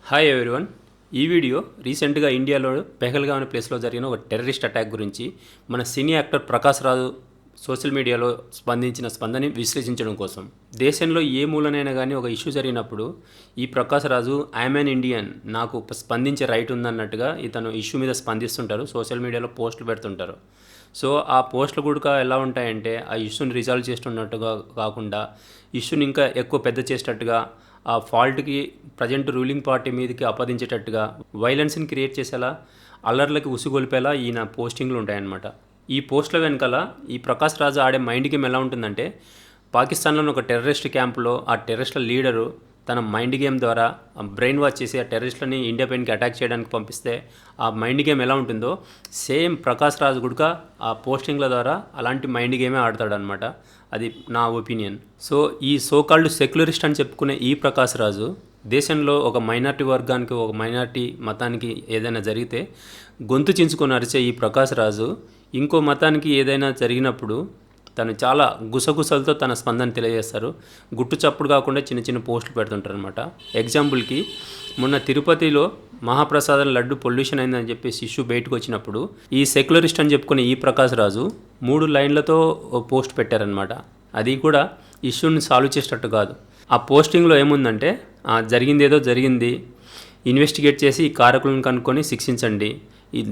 Hi everyone. ఈ video రీసెంట్గా ఇండియాలో పెహల్గాం అనే ప్లేస్లో జరిగిన ఒక టెర్రరిస్ట్ అటాక్ గురించి మన సినీ యాక్టర్ ప్రకాష్ రాజు సోషల్ మీడియాలో స్పందని విశ్లేషించడం కోసం. దేశంలో ఏ మూలనైనా కానీ ఒక ఇష్యూ జరిగినప్పుడు ఈ ప్రకాష్ రాజు ఐఎమ్ అన్ ఇండియన్, నాకు స్పందించే రైట్ ఉందన్నట్టుగా ఇతను ఇష్యూ మీద స్పందిస్తుంటారు, సోషల్ మీడియాలో పోస్టులు పెడుతుంటారు. సో ఆ పోస్టులు కూడా ఎలా ఉంటాయంటే ఆ ఇష్యూని రిజాల్వ్ చేస్తున్నట్టుగా కాకుండా ఇష్యూని ఇంకా ఎక్కువ పెద్ద చేసేటట్టుగా, ఆ ఫాల్ట్కి ప్రజెంట్ రూలింగ్ పార్టీ మీదకి ఆపాదించేటట్టుగా, వైలెన్స్ని క్రియేట్ చేసేలా, అల్లర్లకి ఉసిగొల్పేలా ఈయన పోస్టింగ్లు ఉంటాయన్నమాట. ఈ పోస్టుల వెనకాల ఈ ప్రకాష్ రాజు ఆడే మైండ్ గేమ్ ఎలా ఉంటుందంటే, పాకిస్తాన్లోని ఒక టెర్రరిస్ట్ క్యాంపులో ఆ టెర్రరిస్టుల లీడరు తన మైండ్ గేమ్ ద్వారా బ్రెయిన్ వాష్ చేసి ఆ టెర్రరిస్టులని ఇండియా పైనకి అటాక్ చేయడానికి పంపిస్తే ఆ మైండ్ గేమ్ ఎలా ఉంటుందో సేమ్ ప్రకాష్ రాజు కూడా ఆ పోస్టింగ్ల ద్వారా అలాంటి మైండ్ గేమే ఆడతాడనమాట. అది నా ఒపీనియన్. సో ఈ సోకాల్డ్ సెక్యులరిస్ట్ అని చెప్పుకునే ఈ ప్రకాష్ రాజు దేశంలో ఒక మైనార్టీ వర్గానికి, ఒక మైనార్టీ మతానికి ఏదైనా జరిగితే గొంతు చించుకొని అరిచే ఈ ప్రకాష్ రాజు ఇంకో మతానికి ఏదైనా జరిగినప్పుడు తను చాలా గుసగుసలతో తన స్పందన తెలియజేస్తారు. గుట్టు చప్పుడు కాకుండా చిన్న చిన్న పోస్టులు పెడుతుంటారు అనమాట. ఎగ్జాంపుల్కి మొన్న తిరుపతిలో మహాప్రసాదం లడ్డు పొల్యూషన్ అయిందని చెప్పేసి ఇష్యూ బయటకు వచ్చినప్పుడు ఈ సెక్యులరిస్ట్ అని చెప్పుకునే ఈ ప్రకాష్ రాజు 3 లైన్లతో పోస్ట్ పెట్టారనమాట. అది కూడా ఇష్యూని సాల్వ్ చేసేటట్టు కాదు. ఆ పోస్టింగ్లో ఏముందంటే, జరిగింది ఏదో జరిగింది, ఇన్వెస్టిగేట్ చేసి ఈ కారకులను కనుక్కొని శిక్షించండి,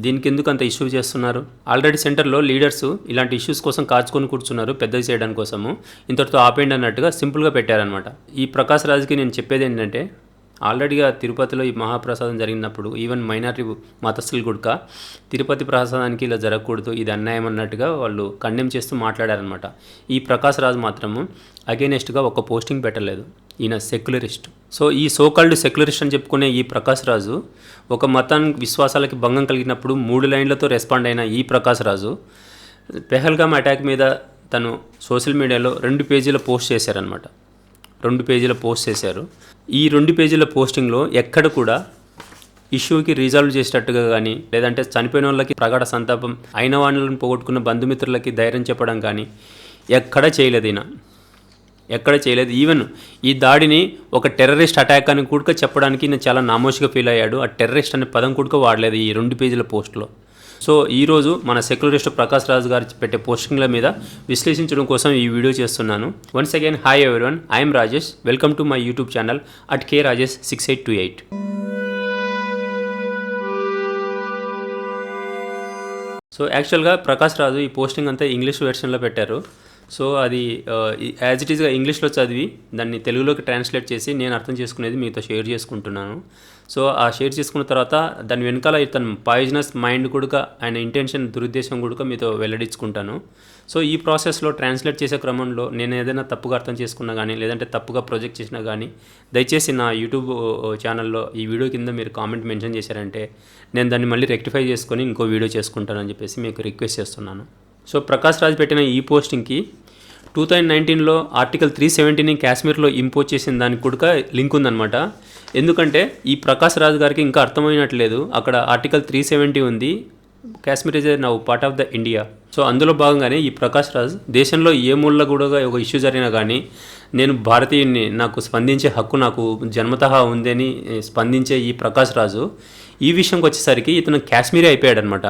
దీనికి ఎందుకు అంత ఇష్యూ చేస్తున్నారు, ఆల్రెడీ సెంటర్లో లీడర్స్ ఇలాంటి ఇష్యూస్ కోసం కాచుకొని కూర్చున్నారు పెద్దది చేయడానికి కోసము, ఇంతటితో ఆపేయండి అన్నట్టుగా సింపుల్గా పెట్టారనమాట. ఈ ప్రకాష్ రాజుకి నేను చెప్పేది ఏంటంటే, ఆల్రెడీగా తిరుపతిలో ఈ మహాప్రసాదం జరిగినప్పుడు ఈవెన్ మైనారిటీ మతస్థులు కూడా తిరుపతి ప్రసాదానికి ఇలా జరగకూడదు, ఇది అన్యాయం అన్నట్టుగా వాళ్ళు కండెమ్ చేస్తూ మాట్లాడారనమాట. ఈ ప్రకాష్ రాజు మాత్రము అగైనెస్ట్గా ఒక పోస్టింగ్ పెట్టలేదు. ఈయన సెక్యులరిస్ట్. సో ఈ సోకాల్డ్ సెక్యులరిస్ట్ అని చెప్పుకునే ఈ ప్రకాష్ రాజు ఒక మతానికి విశ్వాసాలకి భంగం కలిగినప్పుడు 3 లైన్లతో రెస్పాండ్ అయిన ఈ ప్రకాష్ రాజు పెహల్గాం అటాక్ మీద తను సోషల్ మీడియాలో 2 పేజీల పోస్ట్ చేశారనమాట. 2 పేజీల పోస్ట్ చేశారు. ఈ 2 పేజీల పోస్టింగ్లో ఎక్కడ కూడా ఇష్యూకి రిజాల్వ్ చేసేటట్టుగా కానీ, లేదంటే చనిపోయిన వాళ్ళకి ప్రగాఢ సంతాపం, అయిన వాళ్ళని పోగొట్టుకున్న బంధుమిత్రులకి ధైర్యం చెప్పడం కానీ ఎక్కడ చేయలేదు. ఈవెన్ ఈ దాడిని ఒక టెర్రరిస్ట్ అటాక్ అని కూడా చెప్పడానికి నేను చాలా నామోషిగా ఫీల్ అయ్యాడు. ఆ టెర్రరిస్ట్ అనే పదం కూడా వాడలేదు ఈ 2 పేజీల పోస్ట్లో. సో ఈరోజు మన సెక్యులరిస్ట్ ప్రకాష్ రాజు గారు పెట్టే పోస్టింగ్ల మీద విశ్లేషించడం కోసం ఈ వీడియో చేస్తున్నాను. Once again hi everyone, I'm Rajesh. Welcome to my YouTube channel @krajesh6828. So యాక్చువల్గా ప్రకాష్ రాజు ఈ పోస్టింగ్ అంతా ఇంగ్లీష్ వెర్షన్లో పెట్టారు. సో అది యాజ్ ఇట్ ఈస్గా ఇంగ్లీష్లో చదివి దాన్ని తెలుగులోకి ట్రాన్స్లేట్ చేసి నేను అర్థం చేసుకునేది మీతో షేర్ చేసుకుంటున్నాను. సో ఆ షేర్ చేసుకున్న తర్వాత దాని వెనకాల ఇతను పాయిజనస్ మైండ్ కూడా, ఆయన ఇంటెన్షన్, దురుద్దేశం కూడా మీతో వెల్లడించుకుంటాను. సో ఈ ప్రాసెస్లో ట్రాన్స్లేట్ చేసే క్రమంలో నేను ఏదైనా తప్పుగా అర్థం చేసుకున్నా కానీ, లేదంటే తప్పుగా ప్రొజెక్ట్ చేసినా కానీ, దయచేసి నా యూట్యూబ్ ఛానల్లో ఈ వీడియో కింద మీరు కామెంట్ మెన్షన్ చేశారంటే నేను దాన్ని మళ్ళీ రెక్టిఫై చేసుకొని ఇంకో వీడియో చేసుకుంటానని చెప్పేసి మీకు రిక్వెస్ట్ చేస్తున్నాను. సో ప్రకాష్ రాజ్ పెట్టిన ఈ పోస్టింగ్కి 2019లో ఆర్టికల్ 370ని కాశ్మీర్లో ఇంపోజ్ చేసిన దానికి కూడా లింక్ ఉందన్నమాట. ఎందుకంటే ఈ ప్రకాష్ రాజ్ గారికి ఇంకా అర్థమైనట్లేదు, అక్కడ ఆర్టికల్ 370 ఉంది, Kashmir is now part of the India. So అందులో భాగంగానే ఈ ప్రకాష్ రాజ్ దేశంలో ఏ మూలలో కూడా ఒక ఇష్యూ జరిగినా కానీ నేను భారతీయుని, నాకు స్పందించే హక్కు నాకు జన్మతహా ఉందని స్పందించే ఈ ప్రకాష్ రాజు ఈ విషయంకి వచ్చేసరికి ఇతను కాశ్మీరీ అయిపోయాడనమాట.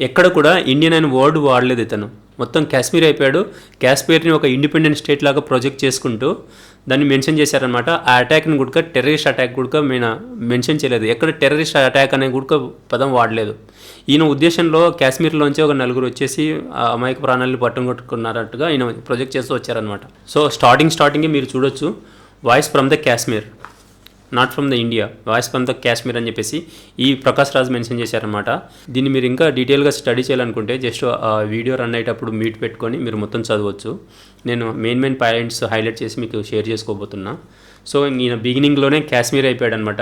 ఎక్కడ కూడా ఇండియన్ అనే వర్డ్ వాడలేదు ఇతను, మొత్తం కాశ్మీర్ అయిపోయాడు. కాశ్మీర్ని ఒక ఇండిపెండెంట్ స్టేట్ లాగా ప్రొజెక్ట్ చేసుకుంటూ దాన్ని మెన్షన్ చేశారనమాట. ఆ అటాక్ని కూడా టెర్రరిస్ట్ అటాక్ కూడా మెన్షన్ చేయలేదు, ఎక్కడ టెర్రరిస్ట్ అటాక్ అనే కూడా పదం వాడలేదు. ఈయన ఉద్దేశంలో కాశ్మీర్లోంచి ఒక 4 వచ్చేసి అమాయక ప్రాణాలను పట్టుకొట్టుకున్నారట్టుగా ఈయన ప్రొజెక్ట్ చేస్తూ వచ్చారనమాట. సో స్టార్టింగే మీరు చూడొచ్చు, voice from the Kashmir, not from the India, voice from the Kashmir అని చెప్పేసి ఈ ప్రకాష్ రాజ్ మెన్షన్ చేశారనమాట. దీన్ని మీరు ఇంకా డీటెయిల్గా స్టడీ చేయాలనుకుంటే జస్ట్ ఆ వీడియో రన్ అయ్యేటప్పుడు మీట్ పెట్టుకొని మీరు మొత్తం చదవచ్చు. నేను మెయిన్ పాయింట్స్ హైలైట్ చేసి మీకు షేర్ చేసుకోబోతున్నా. సో ఈయన బిగినింగ్లోనే కాశ్మీర్ అయిపోయాడు అనమాట.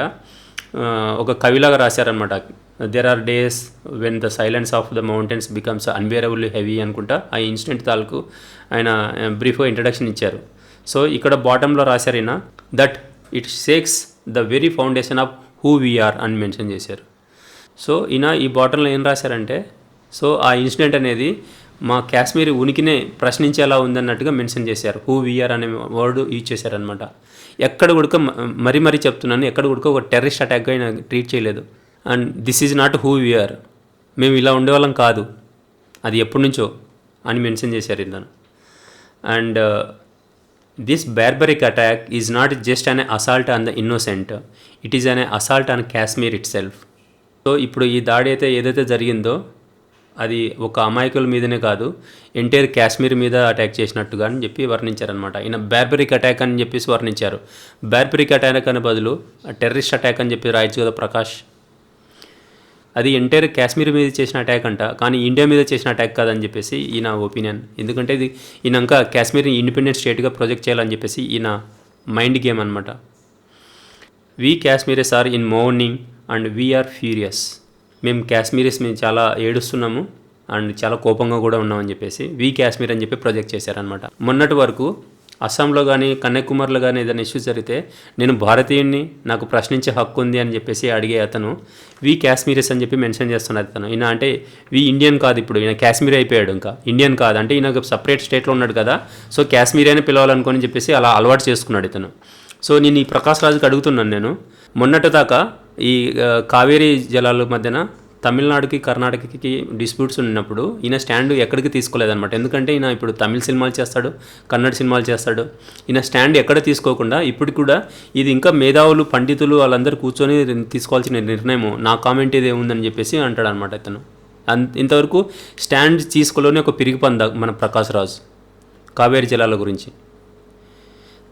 ఒక కవిలాగా రాశారనమాట. There are days when the silence of the mountains becomes unbearable heavy అనుకుంటా. ఆ ఇన్సిడెంట్ తాలూకు ఆయన బ్రీఫ్గా ఇంట్రడక్షన్ ఇచ్చారు. సో ఇక్కడ బాటంలో రాశారు ఈయన, that it shakes the very foundation of who we are అని మెన్షన్ చేశారు. సో ఈయన ఈ బాటంలో ఏం రాశారంటే, సో ఆ ఇన్సిడెంట్ అనేది మా కాశ్మీర్ ఉనికినే ప్రశ్నించేలా ఉందన్నట్టుగా మెన్షన్ చేశారు. హూ వీఆర్ అనే వర్డ్ యూజ్ చేశారనమాట. ఎక్కడ కూడా మరీ చెప్తున్నాను, ఎక్కడ కూడా ఒక టెర్రరిస్ట్ అటాక్గా ఆయన ట్రీట్ చేయలేదు. And this is not who we are, మేము ఇలా ఉండేవాళ్ళం కాదు, అది ఎప్పటి నుంచో అని మెన్షన్ చేశారు ఇతను. And this barbaric attack is not just an assault on the innocent, it is an assault on Kashmir it self. So ఇప్పుడు ఈ దాడి ఏదైతే జరిగిందో అది ఒక అమాయకుల మీదనే కాదు, ఎంటైర్ కాశ్మీర్ మీద అటాక్ చేసినట్టుగా అని చెప్పి వర్ణించారనమాట. ఈయన బార్బరిక్ అటాక్ అని చెప్పేసి వర్ణించారు. బార్బరిక్ అటాక్ అనే బదులు టెర్రరిస్ట్ అటాక్ అని చెప్పి రాయొచ్చు కదా ప్రకాష్. అది ఎంటైర్ కాశ్మీర్ మీద చేసిన అటాక్ అంట, కానీ ఇండియా మీద చేసిన అటాక్ కాదని చెప్పేసి ఈయన ఒపీనియన్. ఎందుకంటే ఇది ఈయన ఇంకా కాశ్మీర్ని ఇండిపెండెంట్ స్టేట్గా ప్రొజెక్ట్ చేయాలని చెప్పేసి ఈయన మైండ్ గేమ్ అనమాట. We Kashmiris are in mourning and we are furious. మేము కాశ్మీరీస్ మేము చాలా ఏడుస్తున్నాము అండ్ చాలా కోపంగా కూడా ఉన్నామని చెప్పేసి వీ కాశ్మీర్ అని చెప్పి ప్రొజెక్ట్ చేశారనమాట. మొన్నటి వరకు అస్సాంలో కానీ కన్యాకుమారిలో కానీ ఏదైనా ఇష్యూస్ జరిగితే నేను భారతీయుడిని, నాకు ప్రశ్నించే హక్కు ఉంది అని చెప్పేసి అడిగే అతను వీ కాశ్మీరీస్ అని చెప్పి మెన్షన్ చేస్తున్నారు అతను. ఈయన అంటే వీ ఇండియన్ కాదు, ఇప్పుడు ఈయన కాశ్మీర్ అయిపోయాడు, ఇంకా ఇండియన్ కాదు అంటే ఈయన సపరేట్ స్టేట్లో ఉన్నాడు కదా, సో కాశ్మీర్ అని పిలవాలనుకొని చెప్పేసి అలా అలవాటు చేసుకున్నాడు ఇతను. సో నేను ఈ ప్రకాష్ రాజుకి అడుగుతున్నాను, నేను మొన్నటి దాకా ఈ కావేరీ జలాల మధ్యన తమిళనాడుకి కర్ణాటకకి డిస్ప్యూట్స్ ఉన్నప్పుడు ఈయన స్టాండ్ ఎక్కడికి తీసుకోలేదన్నమాట. ఎందుకంటే ఈయన ఇప్పుడు తమిళ సినిమాలు చేస్తాడు, కన్నడ సినిమాలు చేస్తాడు. ఈయన స్టాండ్ ఎక్కడ తీసుకోకుండా ఇప్పుడు కూడా ఇది ఇంకా మేధావులు పండితులు వాళ్ళందరూ కూర్చొని తీసుకోవాల్సిన నిర్ణయం, నా కామెంట్ ఇది ఏముందని చెప్పేసి అంటాడు అనమాట ఇతను. ఇంతవరకు స్టాండ్ తీసుకోలేని ఒక పిరిగి పంద మన ప్రకాష్ రాజ్ కావేరీ జలాల గురించి.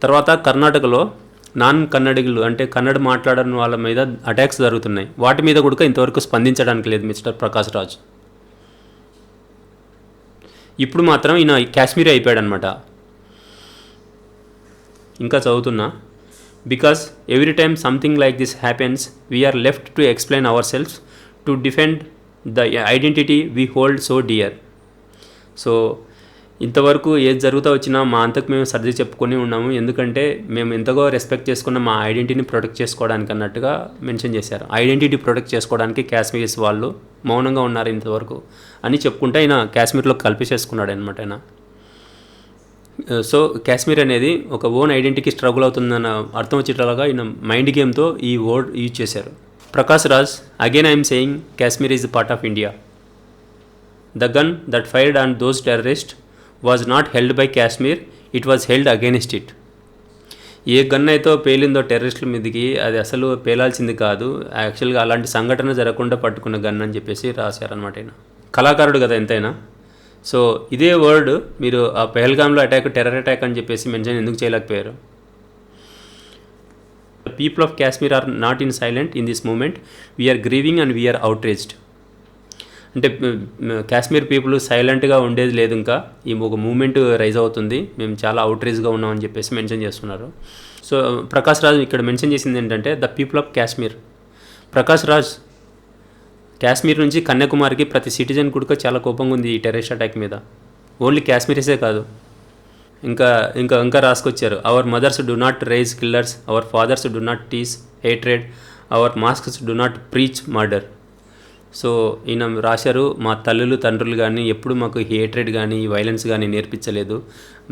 తర్వాత కర్ణాటకలో నాన్ కన్నడిగులు అంటే కన్నడ మాట్లాడని వాళ్ళ మీద అటాక్స్ జరుగుతున్నాయి, వాటి మీద కూడా ఇంతవరకు స్పందించడానికి లేదు మిస్టర్ ప్రకాష్ రాజ్. ఇప్పుడు మాత్రం ఈయన కాశ్మీర్ అయిపోయాడు అనమాట. ఇంకా చదువుతున్నా. Because every time something like this happens we are left to explain our selves to defend the identity we hold so dear. So ఇంతవరకు ఏది జరుగుతూ వచ్చినా మా అంతకు మేము సర్ది చెప్పుకొని ఉన్నాము, ఎందుకంటే మేము ఎంతగా రెస్పెక్ట్ చేసుకున్న మా ఐడెంటిటీని ప్రొటెక్ట్ చేసుకోవడానికి అన్నట్టుగా మెన్షన్ చేశారు. ఐడెంటిటీ ప్రొటెక్ట్ చేసుకోవడానికి కాశ్మీరీస్ వాళ్ళు మౌనంగా ఉన్నారు ఇంతవరకు అని చెప్పుకుంటే ఆయన కాశ్మీర్లో కల్పించేసుకున్నాడు అనమాట ఆయన. సో కాశ్మీర్ అనేది ఒక ఓన్ ఐడెంటిటీకి స్ట్రగుల్ అవుతుందన్న అర్థం వచ్చేట్లాగా ఈయన మైండ్ గేమ్తో ఈ వర్డ్ యూజ్ చేశారు. Prakash Raj again I'm saying Kashmir is part of India. The gun that fired on those terrorist was not held by Kashmir, it was held against it. A gun అయితే పేలిందో టెర్రరిస్టుల మీదకి అది అసలు పేలాల్సింది కాదు, యాక్చువల్గా అలాంటి సంఘటన జరగకుండా పట్టుకున్న గన్ అని చెప్పేసి రాశారనమాట. ఆయన కళాకారుడు కదా ఎంతైనా. సో ఇదే వర్డ్ మీరు ఆ పెహల్గామ్లో టెర్రర్ అటాక్ అని చెప్పేసి మెన్షన్ ఎందుకు చేయలేకపోయారు? The people of Kashmir are not in silent in this moment, we are grieving and we are outraged. అంటే కాశ్మీర్ పీపుల్ సైలెంట్గా ఉండేది లేదు, ఇంకా ఈ ఒక మూమెంట్ రైజ్ అవుతుంది, మేము చాలా అవుట్రేజ్గా ఉన్నామని చెప్పేసి మెన్షన్ చేస్తున్నారు. సో ప్రకాష్ రాజ్ ఇక్కడ మెన్షన్ చేసింది ఏంటంటే the people of Kashmir. Prakash Raj Kashmir నుంచి కన్యాకుమారికి ప్రతి సిటిజన్ కూడా చాలా కోపంగా ఉంది ఈ టెర్రరిస్ట్ అటాక్ మీద. ఓన్లీ కాశ్మీరీసే కాదు, ఇంకా రాసుకొచ్చారు. Our mothers do not raise killers, our fathers do not teach hatred, our mosques do not preach murder. So ఈయన రాశారు, మా తల్లులు తండ్రులు కానీ ఎప్పుడు మాకు హేట్రెడ్ కానీ వైలెన్స్ కానీ నేర్పించలేదు,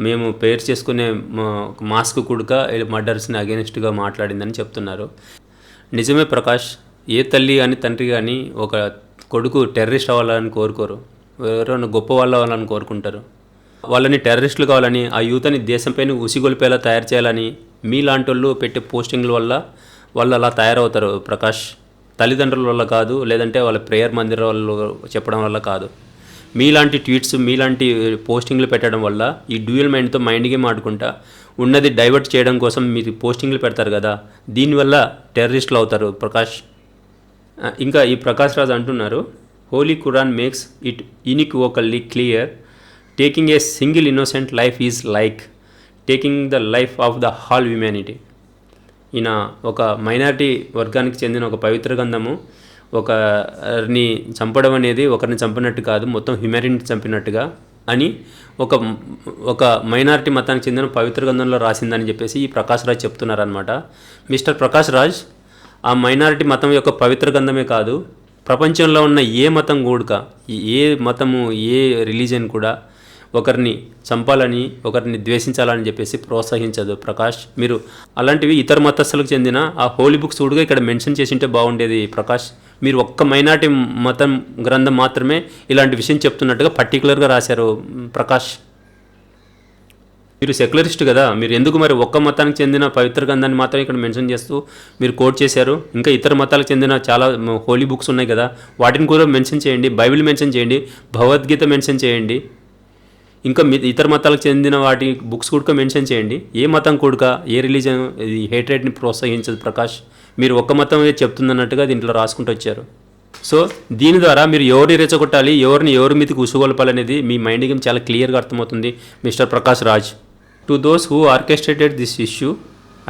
మేము పేరు చేసుకునే మాస్క్ కుడుక మర్డర్స్ని అగేనిస్ట్గా మాట్లాడిందని చెప్తున్నారు. నిజమే ప్రకాష్, ఏ తల్లి కానీ తండ్రి కానీ ఒక కొడుకు టెర్రరిస్ట్ అవ్వాలని కోరుకోరు, ఎవరైనా గొప్ప వాళ్ళు అవ్వాలని కోరుకుంటారు. వాళ్ళని టెర్రరిస్టులు కావాలని, ఆ యూత్ని దేశంపైన ఉసిగొలిపేలా తయారు చేయాలని మీలాంటి వాళ్ళు పెట్టే పోస్టింగ్ల వల్ల వాళ్ళు అలా తయారవుతారు ప్రకాష్. తల్లిదండ్రుల వల్ల కాదు, లేదంటే వాళ్ళ ప్రేయర్ మందిర వాళ్ళు చెప్పడం వల్ల కాదు. మీలాంటి ట్వీట్స్, మీలాంటి పోస్టింగ్లు పెట్టడం వల్ల ఈ డ్యూయల్ మైండ్తో మైండ్ గేమ్ ఆడుకుంటా ఉన్నది డైవర్ట్ చేయడం కోసం మీరు పోస్టింగ్లు పెడతారు కదా, దీనివల్ల టెర్రరిస్టులు అవుతారు ప్రకాష్. ఇంకా ఈ ప్రకాష్ రాజ్ అంటున్నారు, holy Quran makes it unequivocally clear, taking a single innocent life is like taking the life of the whole humanity. ఈయన ఒక మైనారిటీ వర్గానికి చెందిన ఒక పవిత్ర గ్రంథము, ఒకరిని చంపడం అనేది ఒకరిని చంపినట్టు కాదు, మొత్తం హ్యూమానిటీని చంపినట్టుగా అని ఒక మైనారిటీ మతానికి చెందిన పవిత్ర గ్రంథంలో రాసిందని చెప్పేసి ఈ ప్రకాష్ రాజ్ చెప్తున్నారనమాట. మిస్టర్ ప్రకాష్ రాజ్, ఆ మైనారిటీ మతం యొక్క పవిత్ర గ్రంథమే కాదు, ప్రపంచంలో ఉన్న ఏ మతం కూడా ఏ మతము ఏ రిలీజన్ కూడా ఒకరిని చంపాలని ఒకరిని ద్వేషించాలని చెప్పేసి ప్రోత్సహించదు ప్రకాష్. మీరు అలాంటివి ఇతర మతస్థులకు చెందిన ఆ హోలీ బుక్స్ కూడా ఇక్కడ మెన్షన్ చేసి ఉంటే బాగుండేది ప్రకాష్. మీరు ఒక్క మైనార్టీ మతం గ్రంథం మాత్రమే ఇలాంటి విషయం చెప్తున్నట్టుగా పర్టికులర్గా రాశారు ప్రకాష్. మీరు సెక్యులరిస్ట్ కదా, మీరు ఎందుకు మరి ఒక్క మతానికి చెందిన పవిత్ర గ్రంథాన్ని మాత్రం ఇక్కడ మెన్షన్ చేస్తూ మీరు కోట్ చేశారు? ఇంకా ఇతర మతాలకు చెందిన చాలా హోలీ బుక్స్ ఉన్నాయి కదా, వాటిని కూడా మెన్షన్ చేయండి. బైబిల్ మెన్షన్ చేయండి, భగవద్గీత మెన్షన్ చేయండి, ఇంకా ఇతర మతాలకు చెందిన వాటి బుక్స్ కూడా మెన్షన్ చేయండి. ఏ మతం కూడా ఏ రిలీజన్ ఇది హేట్రేట్ని ప్రోత్సహించదు ప్రకాష్. మీరు ఒక్క మతమే చెప్తుందన్నట్టుగా దీంట్లో రాసుకుంటూ వచ్చారు. సో దీని ద్వారా మీరు ఎవరిని రెచ్చగొట్టాలి, ఎవరి మీదకి ఉసుగొల్పాలనేది మీ మైండ్ గేమ్ చాలా క్లియర్గా అర్థమవుతుంది mister Prakash Raj. To those who orchestrated this issue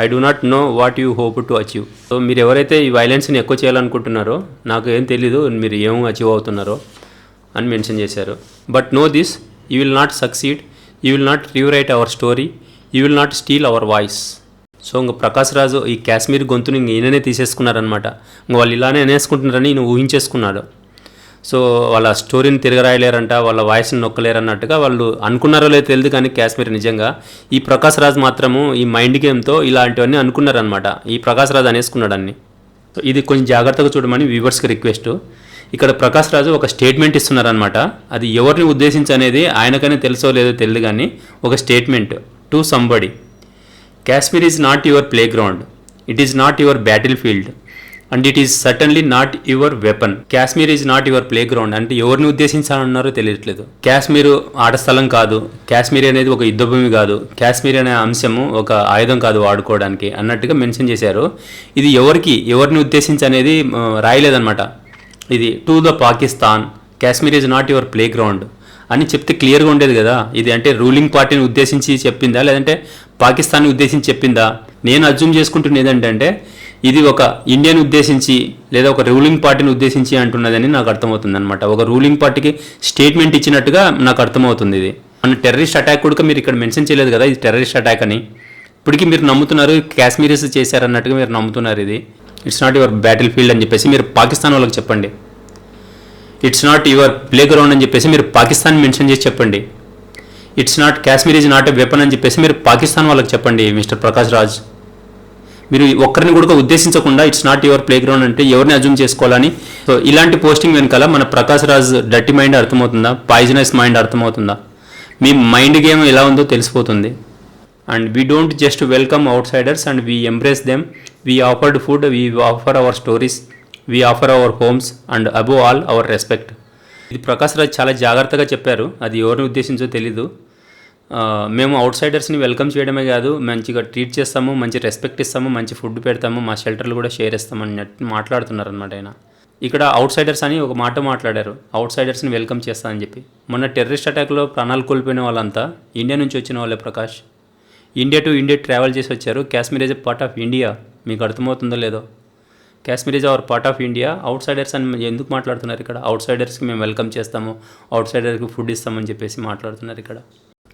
I do not know what you hope to achieve. So మీరు ఎవరైతే ఈ వైలెన్స్ని ఎక్కువ చేయాలనుకుంటున్నారో నాకు ఏం తెలీదు మీరు ఏం అచీవ్ అవుతున్నారో అని మెన్షన్ చేశారు. But no this, you will not succeed, you will not rewrite our story, you will not steal our voice. So ఇంక ప్రకాష్ రాజు ఈ కాశ్మీర్ గొంతుని ఈయననే తీసేసుకున్నారనమాట. ఇంక వాళ్ళు ఇలానే అనేసుకుంటున్నారని ఈయన ఊహించేసుకున్నాడు. సో వాళ్ళ స్టోరీని తిరగరాయలేరంట, వాళ్ళ వాయిస్ని నొక్కలేరన్నట్టుగా వాళ్ళు అనుకున్నారో లేదో తెలియదు. కానీ కాశ్మీర్ నిజంగా ఈ ప్రకాష్ రాజ్ మాత్రము ఈ మైండ్ గేమ్తో ఇలాంటివన్నీ అనుకున్నారనమాట. ఈ ప్రకాష్ రాజ్ అనేసుకున్నాడు అన్ని. సో ఇది కొంచెం జాగ్రత్తగా చూడమని వ్యూవర్స్కి రిక్వెస్ట్. ఇక్కడ ప్రకాష్ రాజు ఒక స్టేట్మెంట్ ఇస్తున్నారనమాట. అది ఎవరిని ఉద్దేశించి అనేది ఆయనకనే తెలుసో లేదో తెలియదు కానీ ఒక statement to somebody. Kashmir is not your play ground, it is not your battle field and it is certainly not your weapon. Kashmir is not your playground అంటే ఎవరిని ఉద్దేశించాలన్నారో తెలియట్లేదు. కాశ్మీర్ ఆట స్థలం కాదు, కాశ్మీర్ అనేది ఒక యుద్ధభూమి కాదు, కాశ్మీర్ అనే అంశము ఒక ఆయుధం కాదు వాడుకోవడానికి అన్నట్టుగా మెన్షన్ చేశారు. ఇది ఎవరిని ఉద్దేశించి అనేది రాయలేదన్నమాట. ఇది to the Pakistan, Kashmir is not your play ground అని చెప్తే క్లియర్గా ఉండేది కదా. ఇది అంటే రూలింగ్ పార్టీని ఉద్దేశించి చెప్పిందా లేదంటే పాకిస్తాన్ని ఉద్దేశించి చెప్పిందా? నేను అజ్యూమ్ చేసుకుంటున్నది ఏంటంటే ఇది ఒక ఇండియాని ఉద్దేశించి లేదా ఒక రూలింగ్ పార్టీని ఉద్దేశించి అంటున్నదని నాకు అర్థమవుతుంది అనమాట. ఒక రూలింగ్ పార్టీకి స్టేట్మెంట్ ఇచ్చినట్టుగా నాకు అర్థమవుతుంది. ఇది మన టెర్రరిస్ట్ అటాక్ కూడా మీరు ఇక్కడ మెన్షన్ చేయలేదు కదా ఇది టెర్రరిస్ట్ అటాక్ అని. ఇప్పటికీ మీరు నమ్ముతున్నారు కాశ్మీరీస్ చేశారన్నట్టుగా మీరు నమ్ముతున్నారు. ఇది it's not your battle field అని చెప్పేసి మీరు పాకిస్తాన్ వాళ్ళకి చెప్పండి. It's not your play ground అని చెప్పేసి మీరు పాకిస్తాన్ మెన్షన్ చేసి చెప్పండి. It's not Kashmir is not a weapon అని చెప్పేసి మీరు పాకిస్తాన్ వాళ్ళకి చెప్పండి మిస్టర్ ప్రకాష్ రాజ్. మీరు ఒక్కరిని కూడా ఉద్దేశించకుండా it's not your playground అంటే ఎవరిని అజ్యూమ్ చేసుకోవాలని. సో ఇలాంటి పోస్టింగ్ వెనకాల మన ప్రకాష్ రాజ్ డర్టీ మైండ్ అర్థమవుతుందా, పాయిజనస్ మైండ్ అర్థమవుతుందా, మీ మైండ్ గేమ్ ఎలా ఉందో తెలిసిపోతుంది. And we don't just welcome outsiders and we embrace them, we offered food, we offer our stories, we offer our homes and above all our respect. ఇది ప్రకాష్ రాజ్ చాలా జాగ్రత్తగా చెప్పారు. అది ఎవరిని ఉద్దేశించో తెలీదు. మేము అవుట్ సైడర్స్ని వెల్కమ్ చేయడమే కాదు మంచిగా ట్రీట్ చేస్తాము, మంచి రెస్పెక్ట్ ఇస్తాము, మంచి ఫుడ్ పెడతాము, మా షెల్టర్లు కూడా షేర్ ఇస్తామని మాట్లాడుతున్నారు అనమాట ఆయన. ఇక్కడ అవుట్ సైడర్స్ అని ఒక మాట మాట్లాడారు, అవుట్ సైడర్స్ని వెల్కమ్ చేస్తామని చెప్పి. మొన్న టెర్రరిస్ట్ అటాక్లో ప్రాణాలు కోల్పోయిన వాళ్ళంతా ఇండియా నుంచి వచ్చిన వాళ్ళే Prakash. India to India travel చేసి వచ్చారు. Kashmir is a part of India. మీకు అర్థమవుతుందో లేదో? Kashmir is our part of India. Outsiders అని ఎందుకు మాట్లాడుతున్నారు ఇక్కడ? అవుట్ సైడర్స్కి మేము వెల్కమ్ చేస్తాము, అవుట్ సైడర్కి ఫుడ్ ఇస్తామని చెప్పేసి మాట్లాడుతున్నారు ఇక్కడ.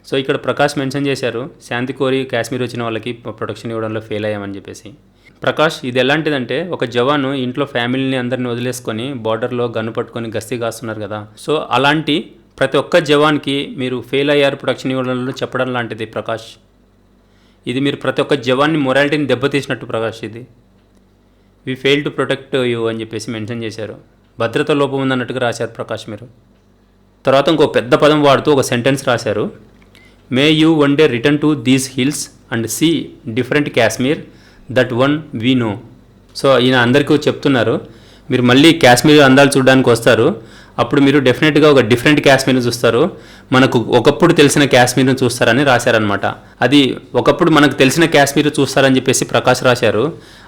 సో ఇక్కడ ప్రకాష్ మెన్షన్ చేశారు శాంతి కోరి కాశ్మీర్ వచ్చిన వాళ్ళకి ప్రొటెక్షన్ ఇవ్వడంలో ఫెయిల్ అయ్యామని చెప్పేసి. ప్రకాష్ ఇది ఎలాంటిదంటే ఒక జవాను ఇంట్లో ఫ్యామిలీని అందరిని వదిలేసుకొని బార్డర్లో గన్ను పట్టుకొని గస్తీ కాస్తున్నారు కదా. సో అలాంటి ప్రతి ఒక్క జవాన్కి మీరు ఫెయిల్ అయ్యారు ప్రొటెక్షన్ ఇవ్వడంలో చెప్పడం లాంటిది ప్రకాష్. ఇది మీరు ప్రతి ఒక్క జవాన్ని మొరాలిటీని దెబ్బతీసినట్టు ప్రకాష్. ఇది we fail to protect you అని చెప్పేసి మెన్షన్ చేశారు. భద్రత లోపం ఉందన్నట్టుగా రాశారు ప్రకాష్ మీరు. తర్వాత ఇంకో పెద్ద పదం వాడుతూ ఒక సెంటెన్స్ రాశారు. May you one day return to these hills and see different Kashmir that one we know. So ఈయన అందరికీ చెప్తున్నారు మీరు మళ్ళీ కాశ్మీర్ అందాలు చూడడానికి వస్తారు, అప్పుడు మీరు డెఫినెట్గా ఒక డిఫరెంట్ కాశ్మీర్ని చూస్తారు, మనకు ఒకప్పుడు తెలిసిన కాశ్మీర్ని చూస్తారని రాశారనమాట. అది ఒకప్పుడు మనకు తెలిసిన కాశ్మీర్ చూస్తారని చెప్పేసి ప్రకాష్ రాశారు.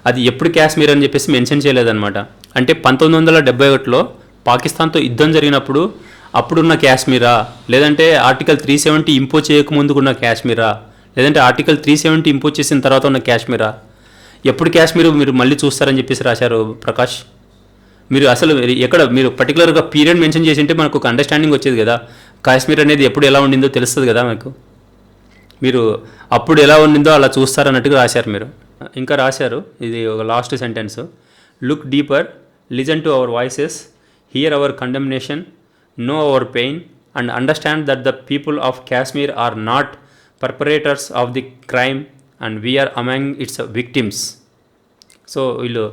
అది ఎప్పుడు కాశ్మీర్ అని చెప్పేసి మెన్షన్ చేయలేదన్నమాట. అంటే 1971లో పాకిస్తాన్తో యుద్ధం జరిగినప్పుడు అప్పుడున్న కాశ్మీరా, లేదంటే ఆర్టికల్ 370 ఇంపోజ్ చేయకముందుకున్న కాశ్మీరా, లేదంటే ఆర్టికల్ 370 ఇంపోజ్ చేసిన తర్వాత ఉన్న కాశ్మీరా, ఎప్పుడు కాశ్మీర్ మీరు మళ్ళీ చూస్తారని చెప్పేసి రాశారు ప్రకాష్. మీరు అసలు ఎక్కడ మీరు పర్టికులర్గా పీరియడ్ మెన్షన్ చేసి ఉంటే మనకు ఒక అండర్స్టాండింగ్ వచ్చేది కదా, కాశ్మీర్ అనేది ఎప్పుడు ఎలా ఉండిందో తెలుస్తుంది కదా మనకు. మీరు అప్పుడు ఎలా ఉండిందో అలా చూస్తారన్నట్టుగా రాశారు మీరు. ఇంకా రాశారు ఇది ఒక last sentence, look deeper, listen to our voices, hear our condemnation, know our pain, and understand that the people of Kashmir are not perpetrators of the crime and we are among its victims. So వీళ్ళు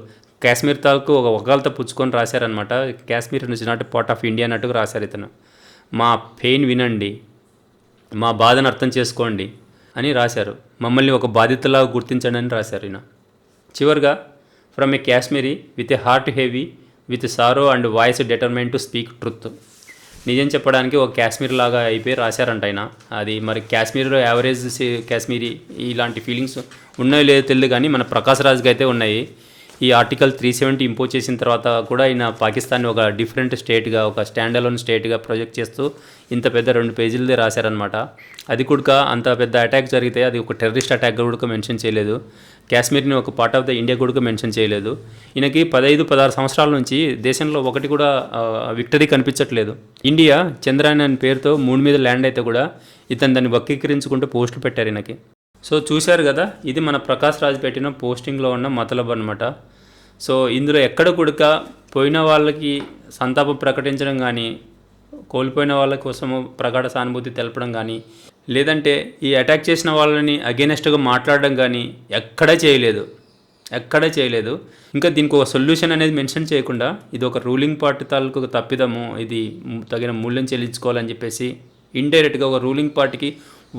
కాశ్మీర్ తాలూకు ఒక వకాలతో పుచ్చుకొని రాశారనమాట. కాశ్మీర్ నుంచి not part of India అన్నట్టుగా రాశారు ఇతను. మా pain వినండి, మా బాధను అర్థం చేసుకోండి అని రాశారు. మమ్మల్ని ఒక బాధితులాగా గుర్తించండి అని రాశారు ఈయన. చివరిగా from A Kashmiri with a heart heavy with sorrow and voice determine to speak truth. నిజం చెప్పడానికి ఒక కాశ్మీర్ లాగా అయిపోయి రాశారంట ఆయన. అది మరి కాశ్మీర్లో యావరేజ్ కాశ్మీరీ ఇలాంటి ఫీలింగ్స్ ఉన్నాయో లేదో తెలియదు, కానీ మన ప్రకాష్ రాజ్కి అయితే ఉన్నాయి. ఈ ఆర్టికల్ 370 ఇంపోజ్ చేసిన తర్వాత కూడా ఆయన పాకిస్తాన్ని ఒక డిఫరెంట్ స్టేట్గా, ఒక స్టాండ్ అలోన్ స్టేట్గా ప్రొజెక్ట్ చేస్తూ ఇంత పెద్ద 2 పేజీలదే రాశారనమాట. అది కూడా అంత పెద్ద అటాక్ జరిగితే అది ఒక టెర్రరిస్ట్ అటాక్ కూడా మెన్షన్ చేయలేదు. కాశ్మీర్ని ఒక పార్ట్ ఆఫ్ ద ఇండియా కూడా మెన్షన్ చేయలేదు. ఈయనకి 15-16 సంవత్సరాల నుంచి దేశంలో ఒకటి కూడా విక్టరీ కనిపించట్లేదు. ఇండియా చంద్రయాన్ అనే పేరుతో మూన్ మీద ల్యాండ్ అయితే కూడా ఇతను దాన్ని వక్రీకరించుకుంటూ పోస్టులు పెట్టారు ఈయనకి. సో చూశారు కదా, ఇది మన ప్రకాష్ రాజ్ పెట్టిన పోస్టింగ్లో ఉన్న మతలబ్ అనమాట. సో ఇందులో ఎక్కడ కూడా పోయిన వాళ్ళకి సంతాపం ప్రకటించడం కానీ, కోల్పోయిన వాళ్ళ కోసము ప్రగాఢ సానుభూతి తెలపడం కానీ, లేదంటే ఈ అటాక్ చేసిన వాళ్ళని అగెనెస్ట్గా మాట్లాడడం కానీ ఎక్కడా చేయలేదు. ఇంకా దీనికి ఒక సొల్యూషన్ అనేది మెన్షన్ చేయకుండా ఇది ఒక రూలింగ్ పార్టీ తాలూకు తప్పిదము, ఇది తగిన మూల్యం చెల్లించుకోవాలని చెప్పేసి ఇండైరెక్ట్గా ఒక రూలింగ్ పార్టీకి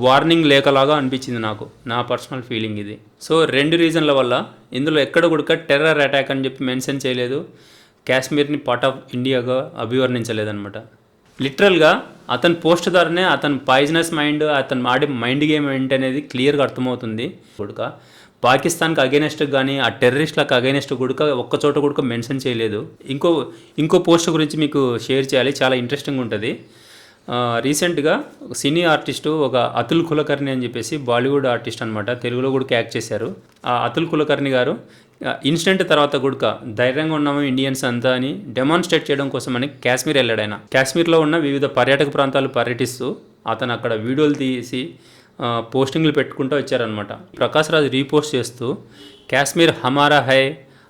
వార్నింగ్ లేఖలాగా అనిపించింది నాకు, నా పర్సనల్ ఫీలింగ్ ఇది. సో 2 రీజన్ల వల్ల ఇందులో ఎక్కడ కూడా టెర్రర్ అటాక్ అని చెప్పి మెన్షన్ చేయలేదు, కాశ్మీర్ని పార్ట్ ఆఫ్ ఇండియాగా అభివర్ణించలేదన్నమాట. లిటరల్గా అతని పోస్ట్ ద్వారానే అతని పాయిజనస్ మైండ్, అతను ఆడే మైండ్ గేమ్ ఏంటనేది క్లియర్గా అర్థమవుతుంది. కూడా పాకిస్తాన్కి అగైనెస్ట్ కానీ ఆ టెర్రరిస్ట్లకు అగైనెస్ట్ కూడా ఒక్కచోట కూడా మెన్షన్ చేయలేదు. ఇంకో పోస్ట్ గురించి మీకు షేర్ చేయాలి, చాలా ఇంట్రెస్టింగ్ ఉంటుంది. రీసెంట్గా ఒక సినీ ఆర్టిస్టు ఒక అతుల్ కులకర్ణి అని చెప్పేసి బాలీవుడ్ ఆర్టిస్ట్ అనమాట, తెలుగులో కూడా యాక్ట్ చేశారు. ఆ అతుల్ కులకర్ణి గారు ఇన్సిడెంట్ తర్వాత కూడా ధైర్యంగా ఉన్నాము ఇండియన్స్ అంతా అని డెమాన్స్ట్రేట్ చేయడం కోసమని కాశ్మీర్ వెళ్ళాడు ఆయన. కాశ్మీర్లో ఉన్న వివిధ పర్యాటక ప్రాంతాలు పర్యటిస్తూ అతను అక్కడ వీడియోలు తీసి పోస్టింగ్లు పెట్టుకుంటూ వచ్చారనమాట. ప్రకాష్ రాజ్ రీపోస్ట్ చేస్తూ కాశ్మీర్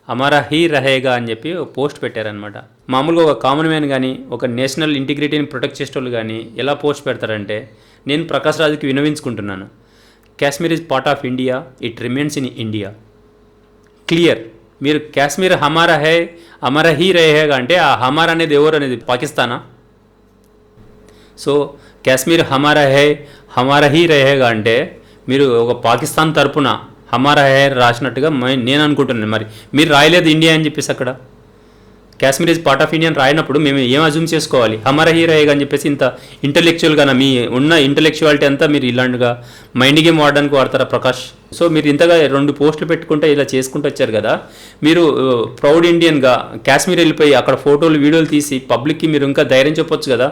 హమారా హీ రహేగా అని చెప్పి ఒక పోస్ట్ పెట్టారనమాట. మామూలుగా ఒక కామన్ మ్యాన్ కానీ, ఒక నేషనల్ ఇంటిగ్రిటీని ప్రొటెక్ట్ చేసేటోళ్ళు కానీ ఎలా పోస్ట్ పెడతారంటే, నేను ప్రకాష్ రాజ్కి వినవించుకుంటున్నాను, Kashmir is part of India, it remains in India. Clear. మీరు కాశ్మీర్ హమారా హీ రహేగా అంటే ఆ హమారా అనేది ఎవరు అనేది పాకిస్తానా? సో కాశ్మీర్ హమారా హీ రహేగా అంటే మీరు ఒక పాకిస్తాన్ తరపున హమారా హై రాసినట్టుగా నేను అనుకుంటున్నాను. మరి మీరు రాయలేదు ఇండియా అని చెప్పేసి అక్కడ Kashmir is part of India రాయినప్పుడు మేము ఏం అజ్యూమ్ చేసుకోవాలి? హమారా హీ రహేగా అని చెప్పేసి ఇంత ఇంటలెక్చువల్గా మీ ఉన్న ఇంటలెక్చువాలిటీ అంతా మీరు ఇలాంటిగా మైండ్ గేమ్ వాడడానికి వాడతారా ప్రకాష్? సో మీరు ఇంతగా 2 పోస్టులు పెట్టుకుంటే ఇలా చేసుకుంటూ వచ్చారు కదా, మీరు ప్రౌడ్ ఇండియన్గా కాశ్మీర్ వెళ్ళిపోయి అక్కడ ఫోటోలు వీడియోలు తీసి పబ్లిక్కి మీరు ఇంకా ధైర్యం చెప్పొచ్చు కదా.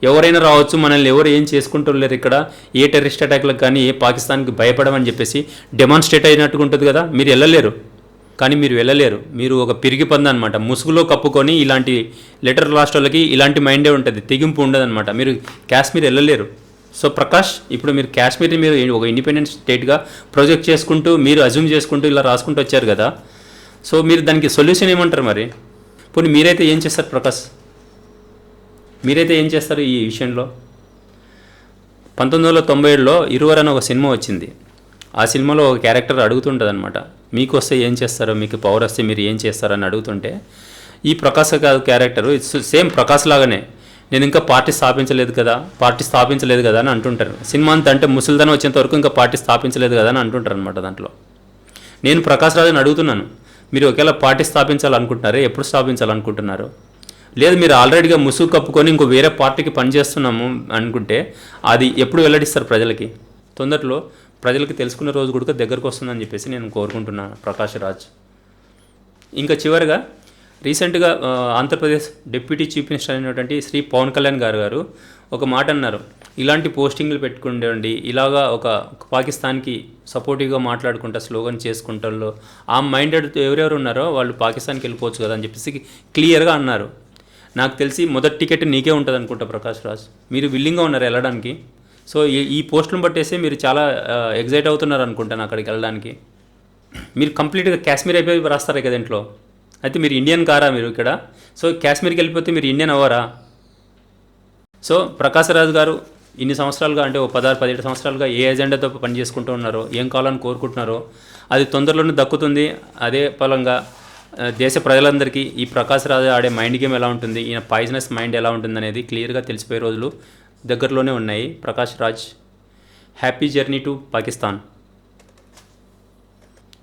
ఎవరైనా రావచ్చు, మనల్ని ఎవరు ఏం చేసుకుంటలేరు, ఇక్కడ ఏ టెర్రరిస్ట్ అటాక్లకు కానీ ఏ పాకిస్తాన్కి భయపడమని చెప్పేసి డెమాన్స్ట్రేట్ అయినట్టుగా ఉంటుంది కదా. మీరు వెళ్ళలేరు, కానీ మీరు వెళ్ళలేరు. మీరు ఒక పిరిగి పంది అనమాట, ముసుగులో కప్పుకొని ఇలాంటి లెటర్ లాస్ట్ వాళ్ళకి ఇలాంటి మైండే ఉంటుంది, తెగింపు ఉండదన్నమాట. మీరు కాశ్మీర్ వెళ్ళలేరు. సో ప్రకాష్, ఇప్పుడు మీరు కాశ్మీర్ని మీరు ఒక ఇండిపెండెంట్ స్టేట్గా ప్రొజెక్ట్ చేసుకుంటూ మీరు అజ్యూమ్ చేసుకుంటూ ఇలా రాసుకుంటూ వచ్చారు కదా. సో మీరు దానికి సొల్యూషన్ ఏమంటారు మరి? పోనీ మీరైతే ఏం చేస్తారు ప్రకాష్? మీరైతే ఏం చేస్తారు ఈ విషయంలో? 1997లో ఇరువర్ అని ఒక సినిమా వచ్చింది. ఆ సినిమాలో ఒక క్యారెక్టర్ అడుగుతుంటుంది అనమాట, మీకు వస్తే ఏం చేస్తారో, మీకు పవర్ వస్తే మీరు ఏం చేస్తారని అడుగుతుంటే, ఈ ప్రకాశ్ క్యారెక్టరు సేమ్ ప్రకాశ్ లాగానే, నేను ఇంకా పార్టీ స్థాపించలేదు కదా అని అంటుంటారు. సినిమా అంతా అంటే ముసలిదనం వచ్చేంత వరకు ఇంకా పార్టీ స్థాపించలేదు కదా అని అంటుంటారు అనమాట. దాంట్లో నేను ప్రకాష్ రాజుని అడుగుతున్నాను, మీరు ఒకవేళ పార్టీ స్థాపించాలనుకుంటున్నారే, ఎప్పుడు స్థాపించాలనుకుంటున్నారు? లేదు మీరు ఆల్రెడీగా ముసుగు కప్పుకొని ఇంకో వేరే పార్టీకి పనిచేస్తున్నాము అనుకుంటే అది ఎప్పుడు వెల్లడిస్తారు ప్రజలకి? తొందరలో ప్రజలకి తెలుసుకునే రోజు కూడా దగ్గరకు వస్తుందని చెప్పేసి నేను కోరుకుంటున్నాను ప్రకాష్ రాజ్. ఇంకా చివరిగా రీసెంట్గా ఆంధ్రప్రదేశ్ డిప్యూటీ చీఫ్ మినిస్టర్ అయినటువంటి శ్రీ పవన్ కళ్యాణ్ గారు ఒక మాట అన్నారు, ఇలాంటి పోస్టింగ్లు పెట్టుకుంటండి, ఇలాగా ఒక పాకిస్తాన్కి సపోర్టివ్గా మాట్లాడుకుంటా స్లోగన్ చేసుకుంటాలో ఆ మైండెడ్ ఎవరెవరు ఉన్నారో వాళ్ళు పాకిస్తాన్కి వెళ్ళిపోవచ్చు కదా అని చెప్పేసి క్లియర్గా అన్నారు. నాకు తెలిసి మొదటి టికెట్ నీకే ఉంటుంది అనుకుంటా ప్రకాష్ రాజ్, మీరు విల్లింగ్గా ఉన్నారు వెళ్ళడానికి. సో ఈ పోస్టులను బట్టేసి మీరు చాలా ఎగ్జైట్ అవుతున్నారు అనుకుంటాను అక్కడికి వెళ్ళడానికి. మీరు కంప్లీట్గా కాశ్మీర్ అయిపోయి రాస్తారు కదా ఇంట్లో, అయితే మీరు ఇండియన్ కారా మీరు ఇక్కడ? సో కాశ్మీర్కి వెళ్ళిపోతే మీరు ఇండియన్ అవ్వరా? సో ప్రకాశ్ రాజ్ గారు ఇన్ని సంవత్సరాలుగా అంటే ఓ 16-17 సంవత్సరాలుగా ఏ ఎజెండాతో పని చేసుకుంటూ ఉన్నారో, ఏం కావాలని కోరుకుంటున్నారో అది తొందరలోనే దక్కుతుంది. అదే ఫలంగా దేశ ప్రజలందరికీ ఈ ప్రకాశ్ రాజ్ ఆడే మైండ్ గేమ్ ఎలా ఉంటుంది, ఈయన పాయిజనస్ మైండ్ ఎలా ఉంటుంది అనేది క్లియర్గా తెలిసిపోయే రోజులు దగ్గరలోనే ఉన్నాయి. Prakash Raj, happy journey to Pakistan.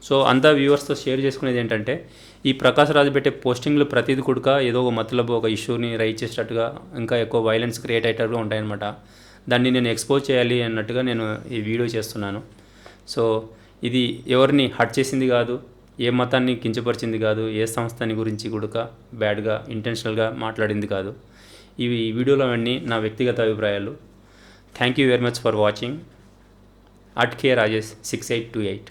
So అంతా వ్యూవర్స్తో షేర్ చేసుకునేది ఏంటంటే, ఈ ప్రకాష్ రాజ్ పెట్టే పోస్టింగ్లు ప్రతిది కూడా ఏదో ఒక మతలబు ఒక ఇష్యూని రైజ్ చేసేటట్టుగా, ఇంకా ఎక్కువ వైలెన్స్ క్రియేట్ అయ్యేటట్టుగా ఉంటాయన్నమాట. దాన్ని నేను ఎక్స్పోజ్ చేయాలి అన్నట్టుగా నేను ఈ వీడియో చేస్తున్నాను. సో ఇది ఎవరిని హర్ట్ చేసింది కాదు, ఏ మతాన్ని కించపరిచింది కాదు, ఏ సంస్థని గురించి కూడా బ్యాడ్గా ఇంటెన్షనల్గా మాట్లాడింది కాదు. ఈ వీడియోలో అన్నీ నా వ్యక్తిగత అభిప్రాయాలు. Thank you very much for watching. @K Rajesh 6828.